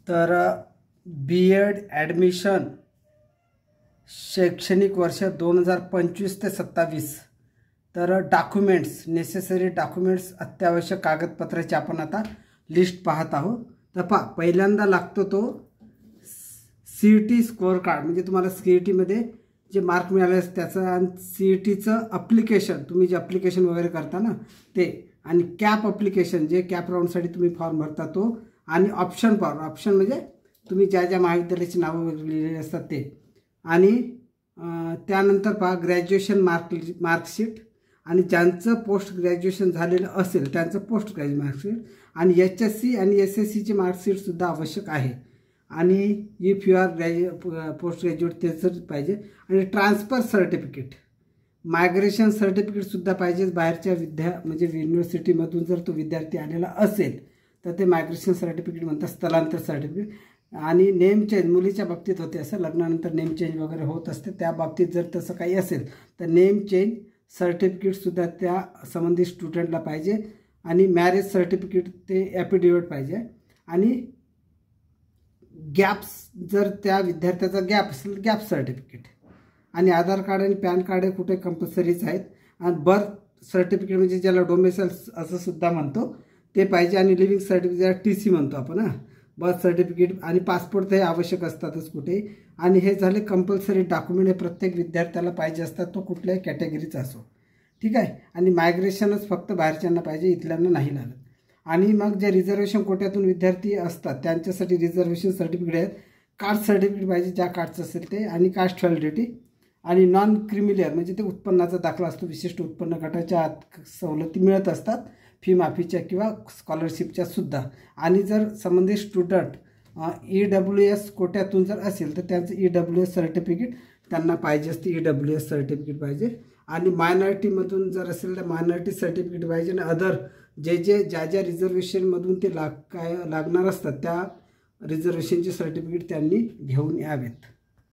तर B.Ed admission शैक्षणिक वर्ष 2025 ते 27. तर डॉक्युमेंट्स, नेसेसरी डॉक्युमेंट्स, अत्यावश्यक कागदपत्राची आपण आता लिस्ट पाहत आहोत. तर पहिल्यांदा लागतो तो CET स्कोअर कार्ड, म्हणजे तुम्हाला CETमध्ये जे मार्क मिळाले त्याचं आणि CETचं अप्लिकेशन, तुम्ही जे अप्लिकेशन वगैरे करता ना ते, आणि कॅप अप्लिकेशन जे कॅप राऊंडसाठी तुम्ही फॉर्म भरता तो, आणि ऑप्शन फॉर्म, ऑप्शन म्हणजे तुम्ही ज्या ज्या महाविद्यालयाची नावं वगैरे लिहिलेली असतात ते, आणि त्यानंतर ग्रॅज्युएशन मार्कशीट, आणि ज्यांचं पोस्ट ग्रॅज्युएशन झालेलं असेल त्यांचं पोस्ट ग्रॅज्युएशन मार्कशीट, आणि HSC आणि SSCची मार्कशीटसुद्धा आवश्यक आहे. आणि if you are post graduate त्याचं पाहिजे. आणि ट्रान्सफर सर्टिफिकेट, मायग्रेशन सर्टिफिकेटसुद्धा पाहिजे. बाहेरच्या म्हणजे युनिव्हर्सिटीमधून जर तो विद्यार्थी आलेला असेल तर ते मायग्रेशन सर्टिफिकेट म्हणतात, स्थलांतर सर्टिफिकेट. आणि नेम चेंज, मुलीच्या बाबतीत होते असं, लग्नानंतर नेम चेंज वगैरे होत असते, त्या बाबतीत जर तसं काही असेल तर नेम चेंज सर्टिफिकेटसुद्धा त्या संबंधित स्टुडंटला पाहिजे. आणि मॅरेज सर्टिफिकेट ते ॲफिडेविट पाहिजे. आणि गॅप्स, जर त्या विद्यार्थ्याचा गॅप असेल गॅप सर्टिफिकेट. आणि आधार कार्ड आणि पॅन कार्ड हे कुठे कंपल्सरीच आहेत. आणि बर्थ सर्टिफिकेट म्हणजे ज्याला डोमेसाईल असं सुद्धा म्हणतो ते पाहिजे. आणि लिव्हिंग सर्टिफिकेट ज्याला TC म्हणतो आपण, बर्थ सर्टिफिकेट आणि पासपोर्ट तर हे आवश्यक असतातच कुठेही. आणि हे झाले कंपल्सरी डॉक्युमेंट, हे प्रत्येक विद्यार्थ्याला पाहिजे असतात, तो कुठल्याही कॅटेगरीचा असो, ठीक आहे. आणि मायग्रेशनच फक्त बाहेरच्यांना पाहिजे, इथल्यांना नाही लागत. आणि मग जे रिझर्वेशन कोट्यातून विद्यार्थी असतात त्यांच्यासाठी रिझर्वेशन सर्टिफिकेट आहेत. कास्ट सर्टिफिकेट पाहिजे ज्या कास्टचं असेल ते, आणि कास्ट व्हॅलिडिटी. आणि नॉन क्रिमिलियर म्हणजे ते उत्पन्नाचा दाखला असतो, विशिष्ट उत्पन्न गटाच्या आत सवलती मिळत असतात, फी माफीच्या किंवा स्कॉलरशिपच्या सुद्धा. आणि जर संबंधित स्टुडंट EWS कोट्यातून जर असेल तर त्यांचं EWS सर्टिफिकेट त्यांना पाहिजे असते, EWS सर्टिफिकेट पाहिजे. आणि मायनॉरिटीमधून जर असेल तर मायनॉरिटी सर्टिफिकेट पाहिजे. आणि अदर ज्या ज्या रिझर्वेशनमधून ते लागणार असतात त्या रिझर्वेशनचे सर्टिफिकेट त्यांनी घेऊन यावेत.